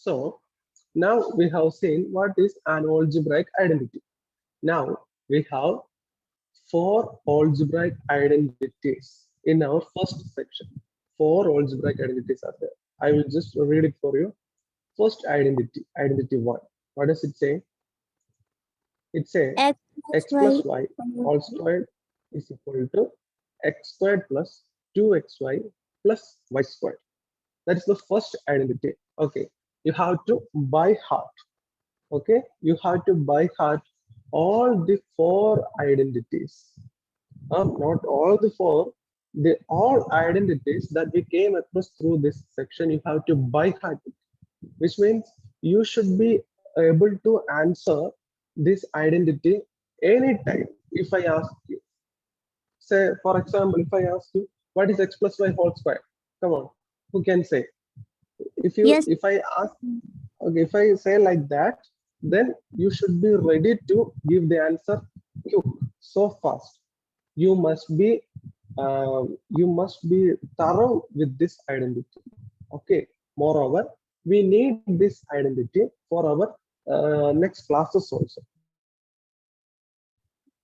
So now we have seen what is an algebraic identity. Now we have four algebraic identities in our first section. Four algebraic identities are there. I will just read it for you. First identity, identity one. What does it say? It says X x plus plus y all squared is equal to x squared plus 2xy plus y squared. That is the first identity. Okay, you have to by heart. Okay, you have to by heart all the four identities. Not all the four, the all identities that we came across through this section. You have to by heart it, which means you should be able to answer this identity anytime. If I ask you, say for example, if I ask you what is x plus y whole square, come on, who can say? Yes. If I ask, okay, if I say like that, then you should be ready to give the answer quick, so fast. You must be thorough with this identity. Okay, moreover, we need this identity for our next classes also.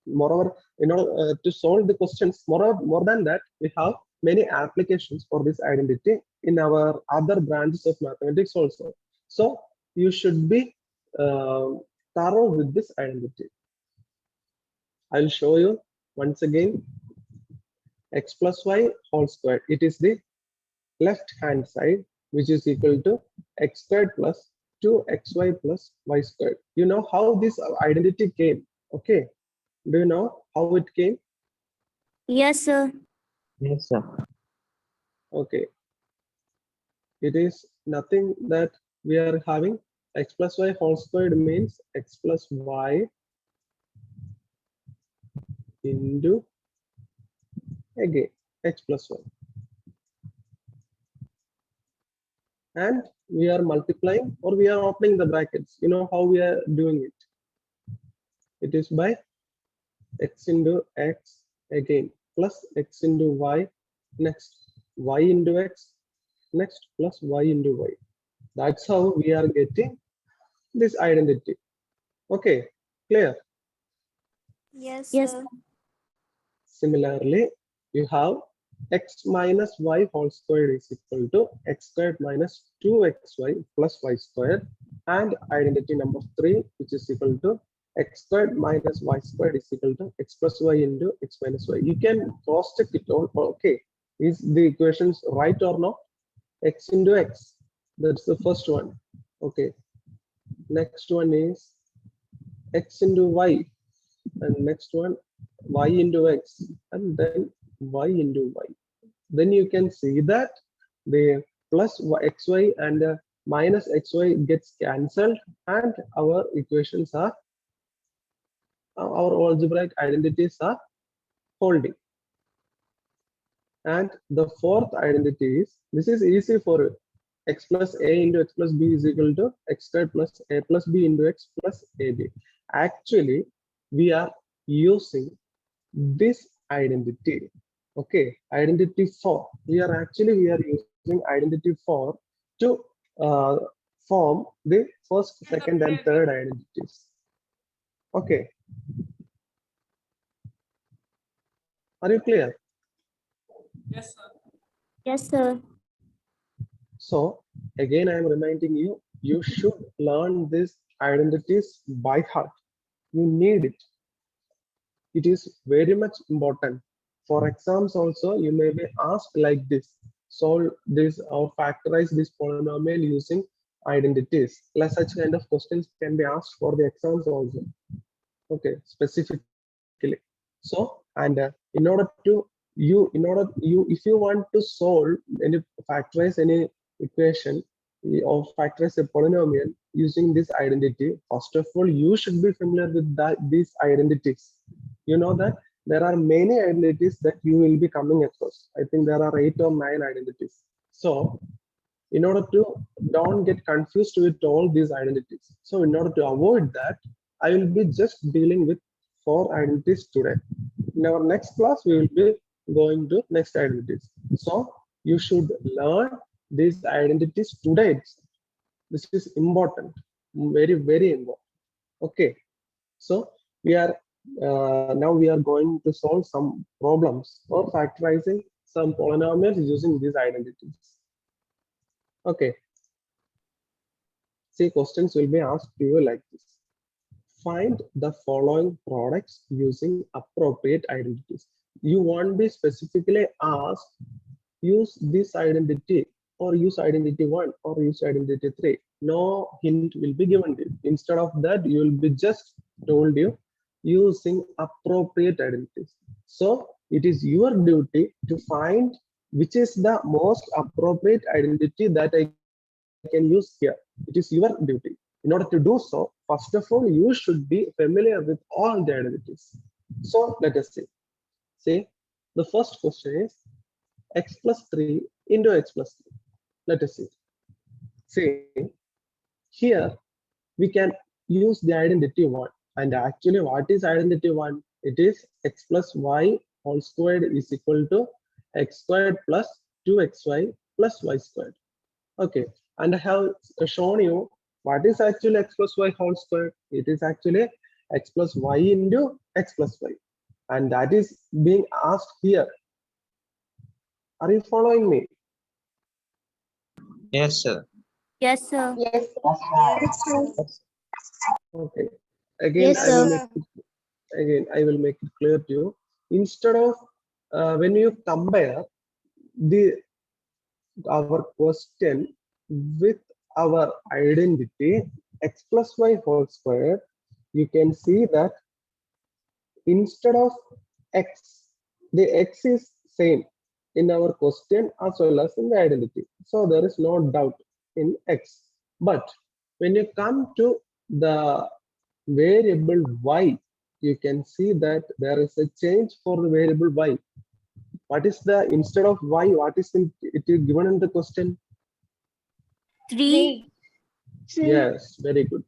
Moreover, in order to solve the questions, more than that, we have many applications for this identity in our other branches of mathematics also. So you should be thorough with this identity. I'll show you once again. X plus y whole square. It is the left hand side, which is equal to x squared plus 2xy plus y squared. You know how this identity came? Okay. Do you know how it came? Yes, sir. Yes, sir. Okay. It is nothing that we are having. X plus y whole squared means x plus y into again x plus y. And we are multiplying or we are opening the brackets. You know how we are doing it? It is by x into x again plus x into y, next y into x, next plus y into y. That's how we are getting this identity. Okay, clear? Yes, Yes. sir. Similarly, you have x minus y whole squared is equal to x squared minus 2xy plus y squared, and identity number 3, which is equal to x squared minus y squared is equal to x plus y into x minus y. You can cross check it all. Okay, is the equations right or not? X into x, that's the first one. Okay, next one is x into y, and next one y into x, and then y into y. Then you can see that the plus xy and minus xy gets cancelled, and our equations are, our algebraic identities are holding. And the fourth identity is, this is easy for you. X plus a into x plus b is equal to x squared plus a plus b into x plus ab. Actually, we are using this identity. Okay, identity 4. We are using identity 4 to form the first, second, and third identities. Okay, are you clear? Yes, sir. So again, I am reminding you, you should learn these identities by heart. You need it. It is very much important. For exams also, you may be asked like this: solve this or factorize this polynomial using identities. Like such kind of questions can be asked for the exams also. Okay, specifically. So, and in order to if you want to solve any, factorize any equation or factorize a polynomial using this identity, first of all, you should be familiar with these identities. You know that there are many identities that you will be coming across. I think there are 8 or 9 identities. So in order to don't get confused with all these identities, so in order to avoid that, I will be just dealing with 4 identities today. In our next class, we will be going to next identities. So you should learn these identities today. This is important, very, very important. Okay. So we are now we are going to solve some problems or factorizing some polynomials using these identities. Okay. See, questions will be asked to you like this. Find the following products using appropriate identities. You won't be specifically asked use this identity or use identity 1 or use identity 3. No hint will be given to you. Instead of that, you will be just told you using appropriate identities. So it is your duty to find which is the most appropriate identity that I can use here. It is your duty. In order to do so, first of all, you should be familiar with all the identities. So let us see. See, the first question is x plus 3 into x plus 3. Let us see. See, here we can use the identity 1. And actually, what is identity 1? It is x plus y whole squared is equal to x squared plus 2xy plus y squared. Okay, and I have shown you what is actually x plus y whole squared. It is actually x plus y into x plus y. And that is being asked here. Are you following me? Yes, sir. Yes, sir. Yes. Okay. Again, Yes, sir. I will make it clear to you. Instead of when you compare our question with our identity x plus y whole square, you can see that instead of x, the x is same in our question as well as in the identity. So there is no doubt in x. But when you come to the variable y, you can see that there is a change for the variable y. What is the instead of y? What is it is given in the question? 3. Yes, very good.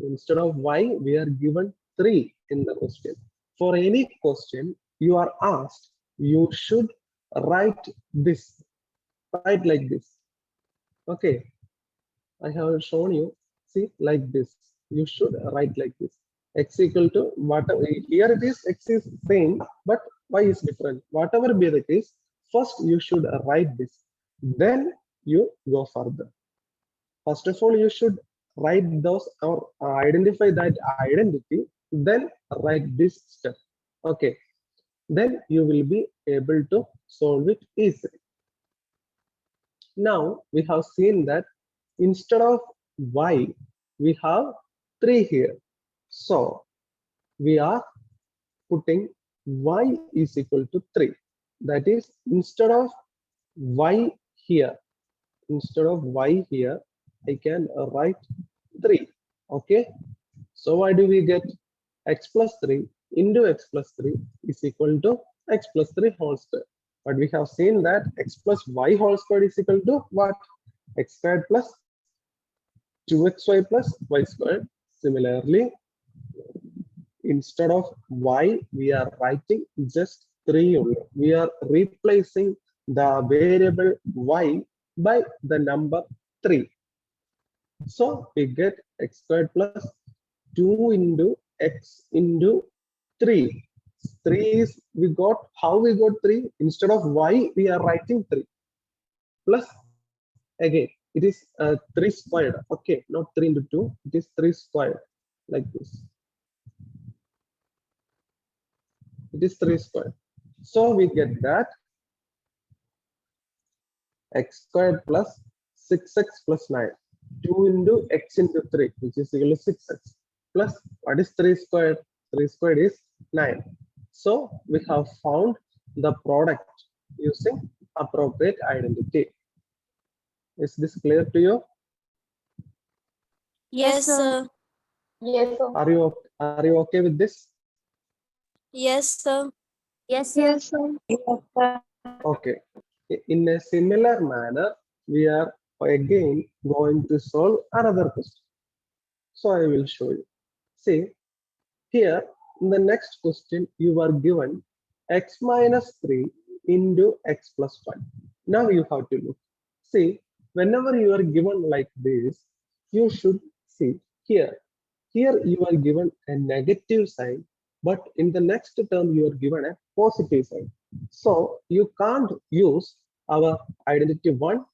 Instead of y, we are given 3 in the question. For any question you are asked, you should write this, write like this. Okay, I have shown you. See, like this. You should write like this. X equal to whatever. Here it is. X is same, but y is different. Whatever be the case, first you should write this. Then you go further. First of all, you should write those or identify that identity. Then write this step. Okay. Then you will be able to solve it easily. Now we have seen that instead of y, we have 3 here. So we are putting y is equal to 3. That is, instead of y here, I can write 3. Okay. So why do we get x plus 3 into x plus 3 is equal to x plus 3 whole square? But we have seen that x plus y whole squared is equal to what? X squared plus 2xy plus y squared. Similarly, instead of y, we are writing just 3 only. We are replacing the variable y by the number 3. So we get x squared plus 2 into x into 3. 3 is we got how we got 3 instead of y we are writing 3 plus again it is 3 squared. Okay, not 3 into 2, it is 3 squared like this. It is 3 squared. So we get that x squared plus 6x plus 9. 2 into x into 3, which is equal to 6x plus what is 3 squared? 3 squared is 9. So we have found the product using appropriate identity. Is this clear to you? Yes, sir. Yes, sir. Are you okay with this? Yes, sir. Yes, sir. Okay. In a similar manner, we are again going to solve another question. So I will show you. See, here in the next question, you are given x minus 3 into x plus 5. Now you have to look. See, whenever you are given like this, you should see here. Here you are given a negative sign, but in the next term you are given a positive sign. So you can't use our identity 1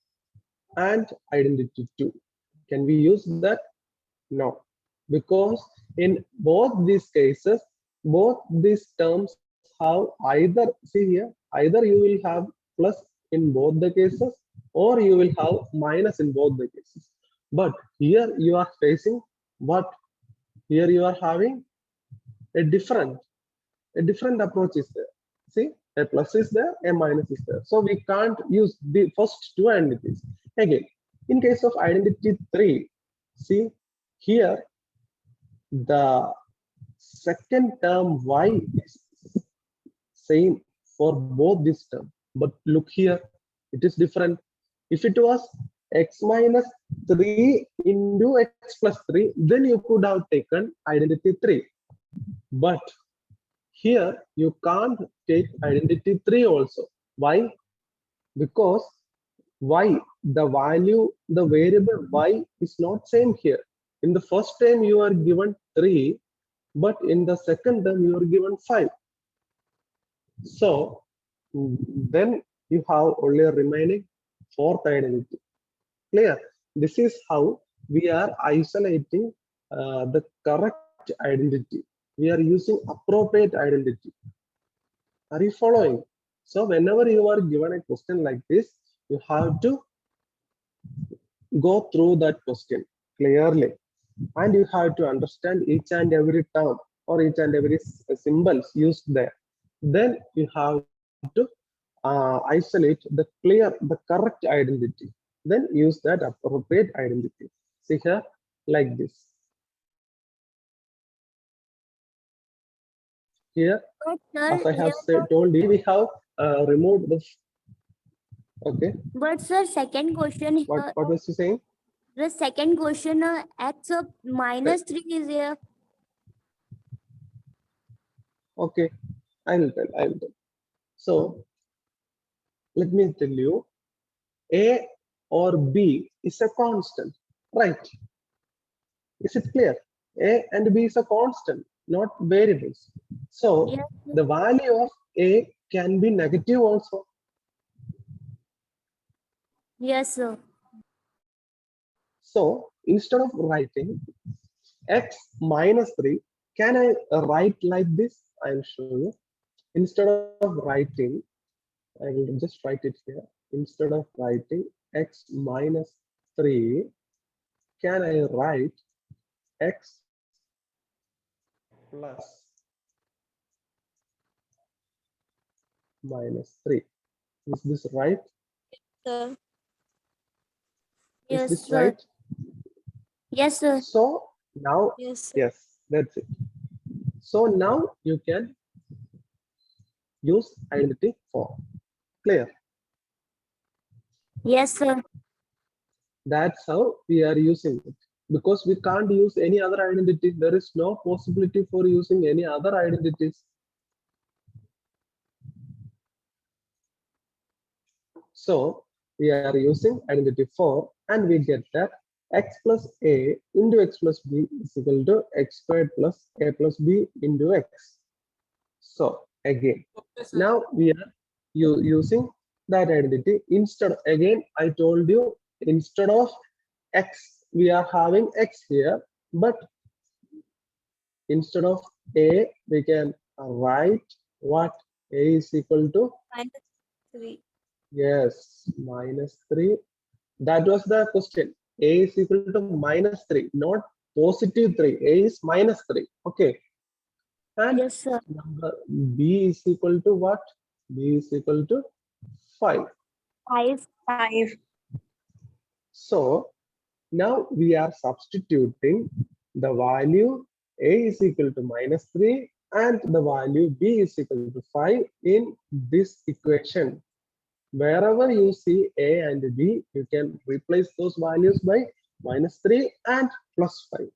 and identity 2. Can we use that? No, because in both these cases, both these terms have either, see here, either you will have plus in both the cases or you will have minus in both the cases. But here you are facing what? Here you are having a different approach is there. See, a plus is there, a minus is there. So we can't use the first two identities. Again, in case of identity 3, see here the second term y is same for both this term, but look here, it is different. If it was x minus 3 into x plus 3, then you could have taken identity 3. But here you can't take identity 3 also. Why? Because y, the value, the variable y is not same here. In the first term you are given 3, but in the second term you are given 5. So then you have only a remaining fourth identity. Clear? This is how we are isolating the correct identity. We are using appropriate identity. Are you following? So whenever you are given a question like this, you have to go through that question clearly, and you have to understand each and every term or each and every symbols used there. Then you have to isolate the correct identity. Then use that appropriate identity. See here, like this. Here, But sir, as I have here told you, we have removed this. Okay. but sir, second question What was you saying? the second question x minus 3 is here. Okay, I will tell. I will tell. So let me tell you, A or B is a constant, right? Is it clear? A and B is a constant, not variables. So Yes, the value of A can be negative also. yes, sir. So instead of writing x minus 3, can I write like this? I will show you. Instead of writing, I will just write it here. Instead of writing x minus 3, can I write x plus minus 3? Is this right? Sir. Is Yes, this sir. right? Yes, sir. So now, Yes, sir. yes, that's it. So now you can use identity 4. Clear? Yes, sir. That's how we are using it. Because we can't use any other identity. There is no possibility for using any other identities. So we are using identity 4 and we get that x plus a into x plus b is equal to x squared plus a plus b into x. So again, now we are using that identity. Instead, again, I told you, instead of x, we are having x here, but instead of a, we can write what? A is equal to, Minus 3. yes, minus 3. That was the question. A is equal to minus 3, not positive 3. A is minus 3. Okay. And Yes, sir. number B is equal to what? B is equal to 5. 5. So now we are substituting the value A is equal to minus 3 and the value B is equal to 5 in this equation. Wherever you see A and B, you can replace those values by minus 3 and plus 5.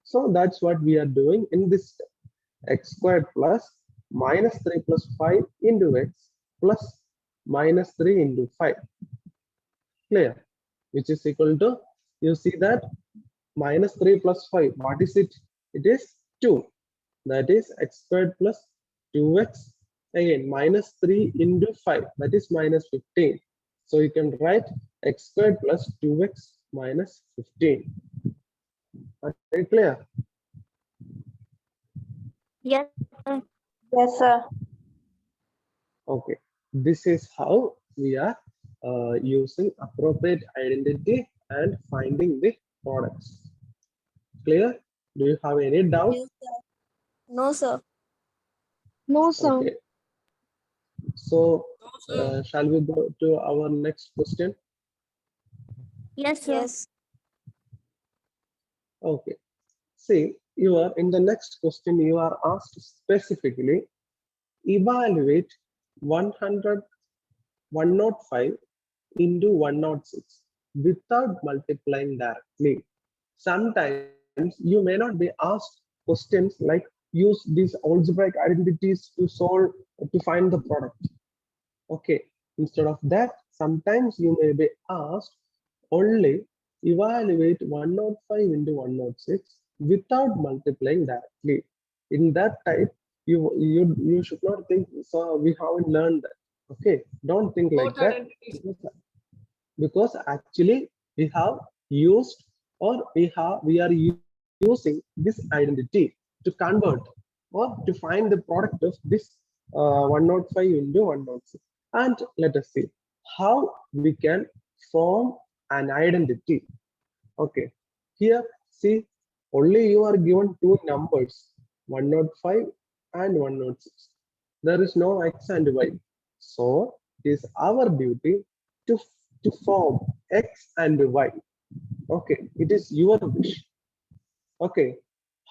So that's what we are doing in this step. X squared plus minus 3 plus 5 into x plus minus 3 into 5. Clear? Which is equal to, you see that minus 3 plus 5. What is it? It is 2. That is x squared plus 2x. Again, minus 3 into 5. That is minus 15. So you can write x squared plus 2x minus 15. Are you clear? Yes. Yes, sir. Okay. This is how we are using appropriate identity and finding the products. Clear? Do you have any doubt? Yes, sir. No, sir. No, sir. Okay. So, shall we go to our next question? Yes, sir. Yes. Okay. See, you are in the next question, you are asked specifically evaluate 100, 105 into 106 without multiplying directly. Sometimes you may not be asked questions like use these algebraic identities to solve to find the product. Okay, instead of that, sometimes you may be asked only evaluate 105 into 106 without multiplying directly. In that type, you should not think so we haven't learned that. Okay, don't think like that because actually we have used or we are using this identity to convert or to find the product of this 105 into 106. And let us see how we can form an identity. Okay, here see only you are given two numbers 105 and 106. There is no x and y. So it is our duty to, to form x and y. Okay, it is your wish. Okay,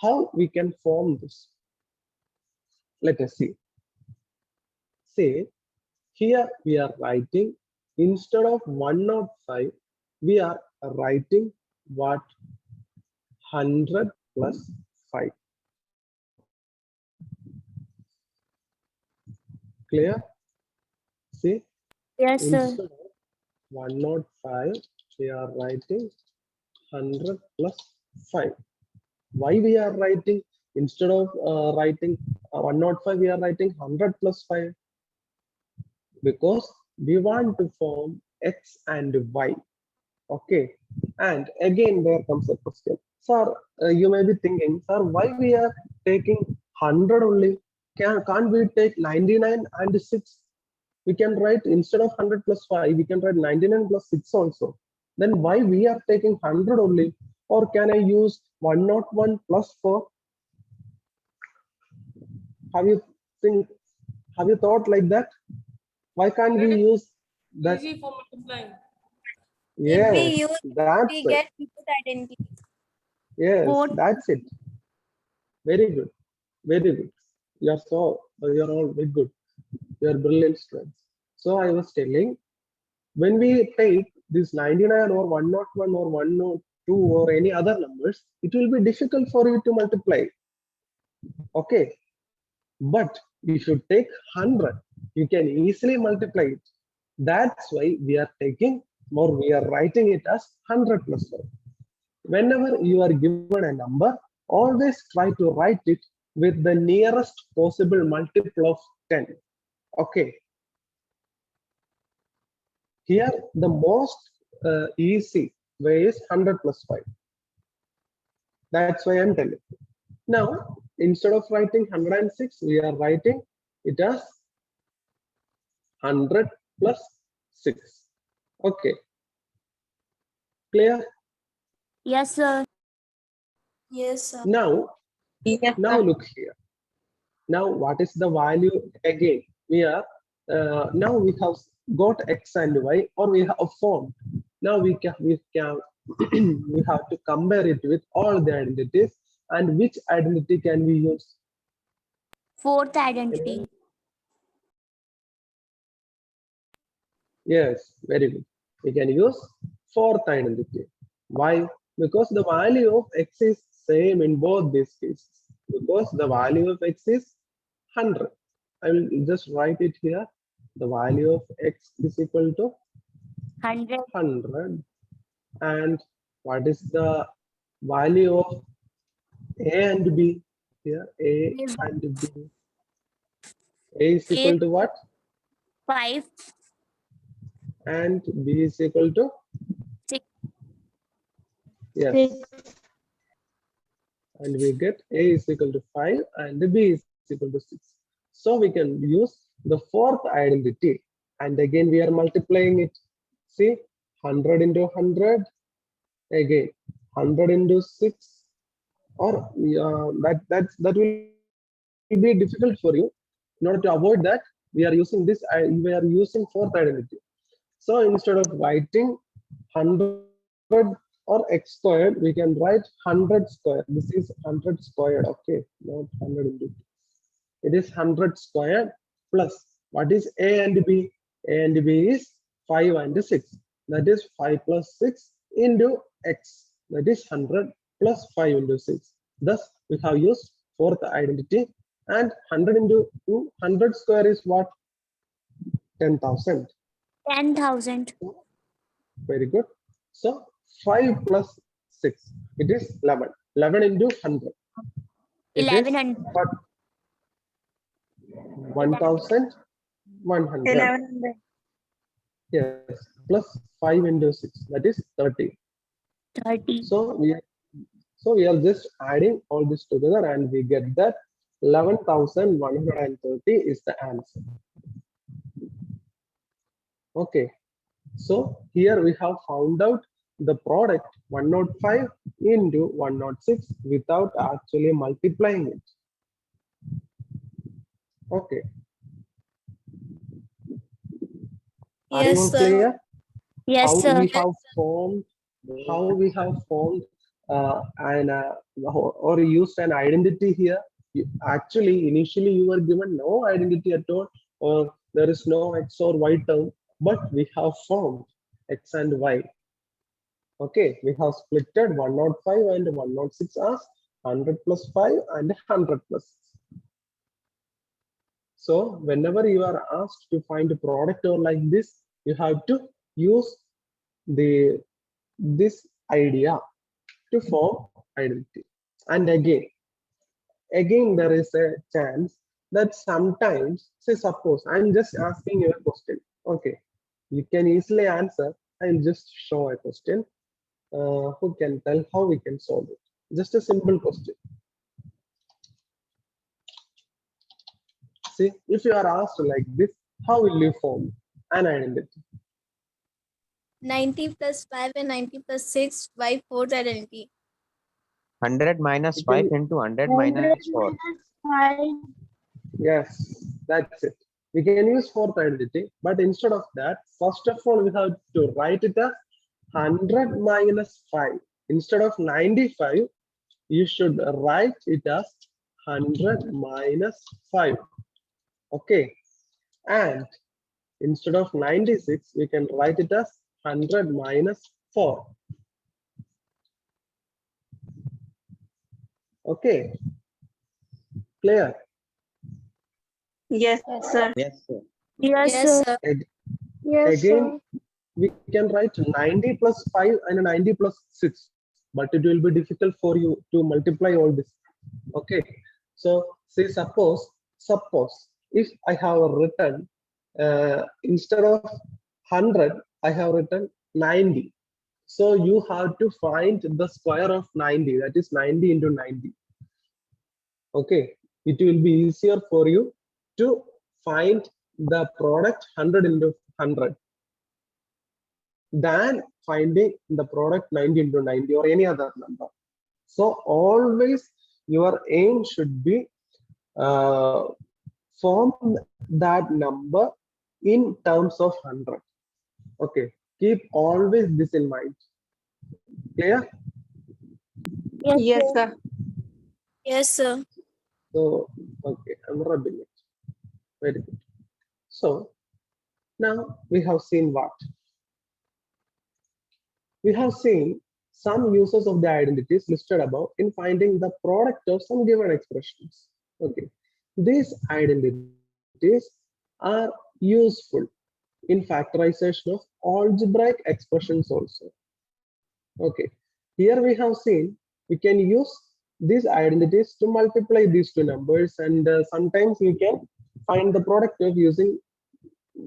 how we can form this? Let us see. Say here we are writing instead of 105, we are writing what 100 plus 5. Clear? See, Yes, sir. instead of 105, we are writing 100 plus 5. Why we are writing instead of writing 105, we are writing 100 plus 5? Because we want to form x and y. Okay, and again there comes a question, sir. You may be thinking, sir, why we are taking 100 only? Can't we take 99 and 6? We can write instead of 100 plus 5, we can write 99 plus 6 also. Then why we are taking 100 only? Or can I use 101 plus 4? Have you think? Have you thought like that? Why can't we use that? Easy for multiplying. If we Yes, use, that's we it. get input identity. Yes, Fourth. that's it. Very good. Very good. You're all very good. You're brilliant students. So I was telling, when we take this 99 or 101 or 102 or any other numbers, it will be difficult for you to multiply. Okay. But you should take 100. You can easily multiply it. That's why we are taking or we are writing it as 100 plus 1. Whenever you are given a number, always try to write it with the nearest possible multiple of 10. Okay. Here, the most easy way is 100 plus 5. That's why I'm telling you. Now, instead of writing 106, we are writing it as 100 plus 6. Okay. Clear? Yes, sir. Yes, sir. Now look here. Now, what is the value? Again, we are now we have got x and y, or we have formed. Now we can we have to compare it with all the identities. And which identity can we use? Fourth identity. Yes, very good. We can use fourth identity. Why? Because the value of x is same in both these cases. Because the value of x is 100. I will just write it here. The value of x is equal to 100. 100. And what is the value of A and B. Here, A Is and B. A is equal to what? 5, And B is equal to? 6. Yes. And we get A is equal to 5 and B is equal to 6. So we can use the fourth identity. And again, we are multiplying it. See, 100 into 100. Again, 100 into 6. Or that will be difficult for you. In order to avoid that, we are using this. We are using fourth identity. So instead of writing 100 or x squared, we can write 100 squared. This is 100 squared, okay, not 100 into 2. It is 100 squared plus what is A and B? A and B is 5 and 6. That is 5 plus 6 into x. That is 100 plus 5 into 6. Thus, we have used fourth identity. And 100 into 200 square is what? 10,000. 10,000. Very good. So 5 plus 6, it is 11. 11 into 100. It is 1100. what? 1,100. 1100. Yes. Plus 5 into 6, that is 30. 30. So we are just adding all this together and we get that 11,130 is the answer. Okay. So here we have found out the product 105 into 106 without actually multiplying it. Okay. Are you Yes, all sir. clear? Yes, How sir. we have formed or used an identity here. Actually, initially you were given no identity at all, or there is no x or y term, but we have formed x and y. Okay, we have splitted 105 and 106 as 100 plus 5 and 100 plus 6. So whenever you are asked to find a product or like this, you have to use this idea to form identity. And again there is a chance that sometimes, say suppose I'm just asking you a question. Okay, you can easily answer. I'll just show a question. Who can tell how we can solve it? Just a simple question. See, if you are asked like this, how will you form an identity? 90 plus 5 and 90 plus 6 by fourth identity. 100 minus You 5 can- into 100 minus 4. Yes, that's it. We can use fourth identity, but instead of that, first of all, we have to write it as 100 minus 5. Instead of 95, you should write it as 100 minus 5. Okay. And instead of 96, we can write it as 100 minus 4. Okay. Clear? Yes, sir. Yes, sir. Yes, Yes, sir. sir. Again, we can write 90 plus 5 and 90 plus 6, but it will be difficult for you to multiply all this. Okay, so say suppose if I have written instead of 100, I have written 90. So you have to find the square of 90, that is 90 into 90. Okay, it will be easier for you to find the product 100 into 100 than finding the product 90 into 90 or any other number. So always your aim should be form that number in terms of 100. Okay, keep always this in mind. Clear? Yes, sir. Yes, sir. So, okay, I'm rubbing it. Very good. So now we have seen what? We have seen some uses of the identities listed above in finding the product of some given expressions. Okay, these identities are useful in factorization of algebraic expressions also. Okay, here we have seen we can use these identities to multiply these two numbers, and sometimes we can find the product of using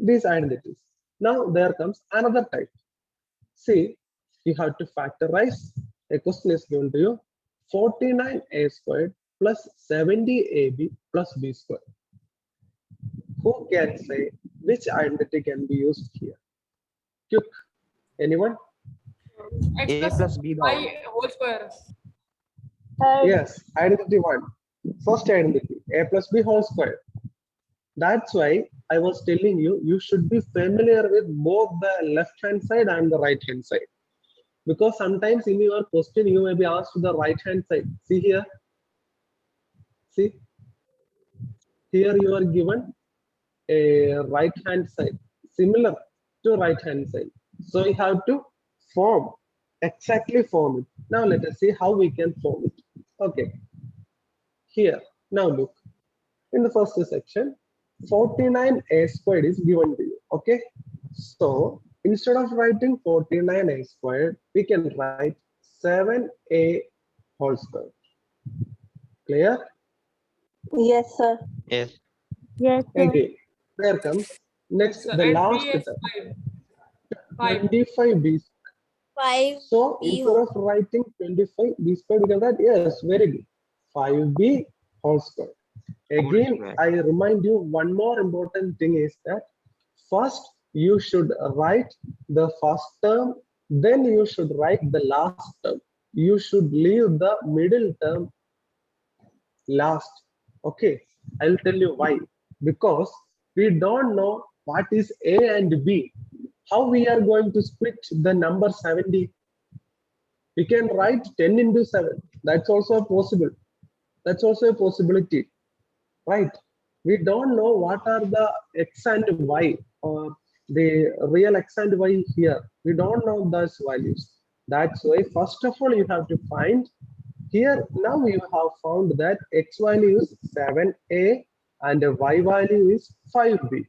these identities. Now there comes another type. See, you have to factorize. A question is given to you: 49a squared plus 70ab plus b squared. Who can say which identity can be used here? Quick. Anyone? X A plus plus B y whole square. Yes, identity one. First identity, a plus b whole square. That's why I was telling you, you should be familiar with both the left hand side and the right hand side. Because sometimes in your question, you may be asked to the right hand side. See here. See. Here you are given a right hand side, similar to right hand side. So you have to exactly form it. Now let us see how we can form it. Okay. Here. Now look. In the first section, 49a squared is given to you. Okay. So instead of writing 49a squared, we can write 7a whole square. Clear? Yes, sir. Yes. Yes, sir. Again, there comes next, Sir, the and last B is term, 5. 25b. 5 So B instead of writing 25b squared, we can write, yes, very good, 5b whole square. Again, square. I remind you, one more important thing is that first you should write the first term, then you should write the last term. You should leave the middle term last. Okay, I'll tell you why. Because we don't know what is A and B. How we are going to split the number 70? We can write 10 into 7. That's also possible. That's also a possibility, right? We don't know what are the x and y, or the real x and y here. We don't know those values. That's why first of all you have to find. Here now you have found that x value is 7a and y value is 5b.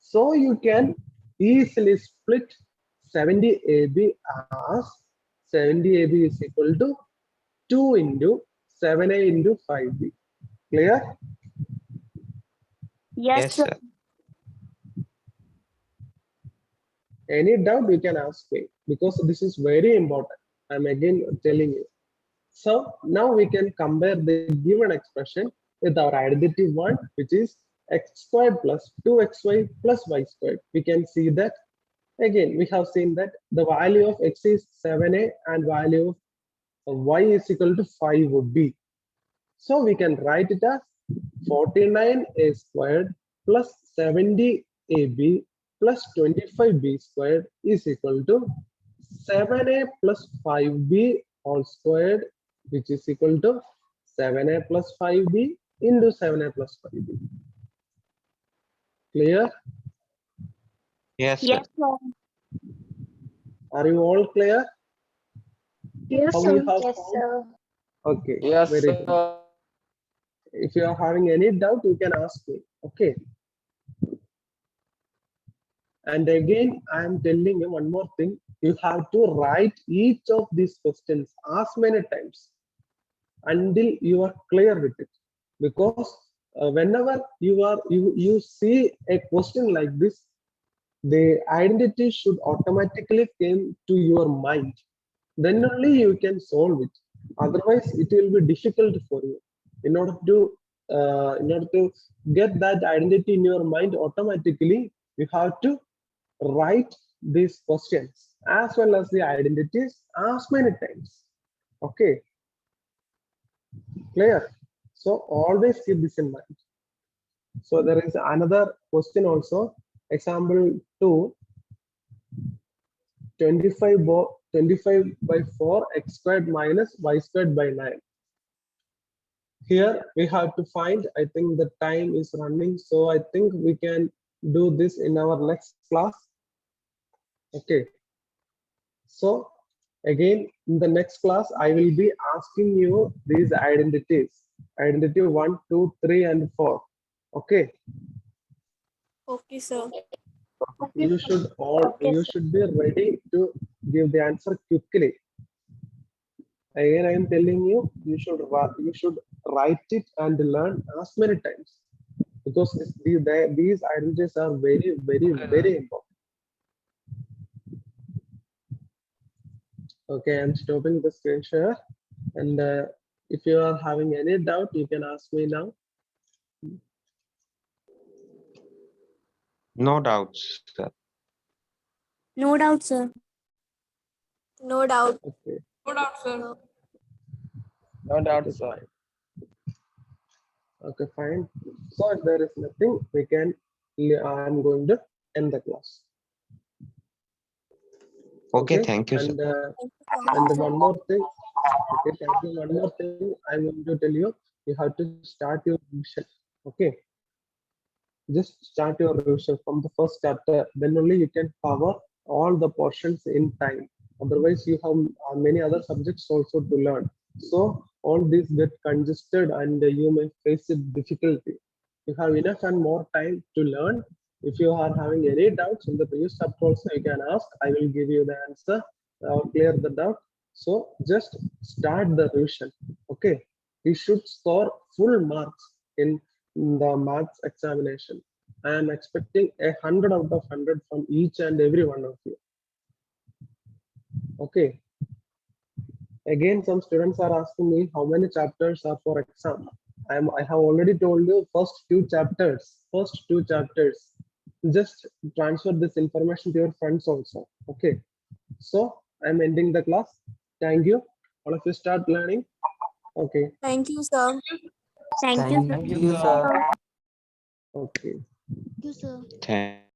So you can easily split 70ab as 70ab is equal to 2 into 7a into 5b. Clear? Yes, Yes, sir. sir. Any doubt you can ask me, because this is very important. I'm again telling you. So now we can compare the given expression with our identity one, which is x squared plus 2xy plus y squared. We can see that again we have seen that the value of x is 7a and value of y is equal to 5b. So we can write it as 49a squared plus 70ab plus 25b squared is equal to 7a plus 5b all squared, which is equal to 7a plus 5b into 7a plus 5b. Clear? Yes, sir. Yes, sir. Are you all clear? Yes, How sir. you have Yes, found? sir. Okay, Yes, very good. sir. If you are having any doubt, you can ask me. Okay. And again, I am telling you one more thing. You have to write each of these questions as many times until you are clear with it. Because whenever you see a question like this, the identity should automatically come to your mind. Then only you can solve it. Otherwise, it will be difficult for you. In order to get that identity in your mind automatically, you have to write these questions as well as the identities as many times. Okay, clear? So always keep this in mind. So there is another question also. Example 2, 25 by 4 x squared minus y squared by 9. Here we have to find, I think the time is running, so I think we can do this in our next class. Okay. So again, in the next class, I will be asking you these identities. Identity 1, 2, 3, and 4. Okay. Okay, sir. You should Okay, you sir. should be ready to give the answer quickly. Again, I am telling you, you should write it and learn as many times because these identities are very, very, very important. Okay, I'm stopping the screen share, and if you are having any doubt, you can ask me now. No doubts, sir. No doubt, sir. No doubt. Okay, No doubt, sir. No. no doubt, sir. Okay, fine. So if there is nothing, we can. I'm going to end the class. Okay, thank you, sir. And Thank you so much. one more thing. Okay, thank you. One more thing I'm going to tell you. You have to start your revision. Okay. Just start your revision from the first chapter. Then only you can cover all the portions in time. Otherwise, you have many other subjects also to learn. So all these get congested and you may face a difficulty. You have enough and more time to learn. If you are having any doubts in the previous chapter also, you can ask. I will give you the answer. I'll clear the doubt. So just start the revision. Okay. You should score full marks in the maths examination. I am expecting 100 out of 100 from each and every one of you. Okay. Again, some students are asking me how many chapters are for exam. I have already told you first two chapters. First two chapters. Just transfer this information to your friends also. Okay. So I'm ending the class. Thank you. All of you start learning. Okay. Thank you, sir. Thank you, sir. Thank you, sir. Okay. Thank you, sir. Thank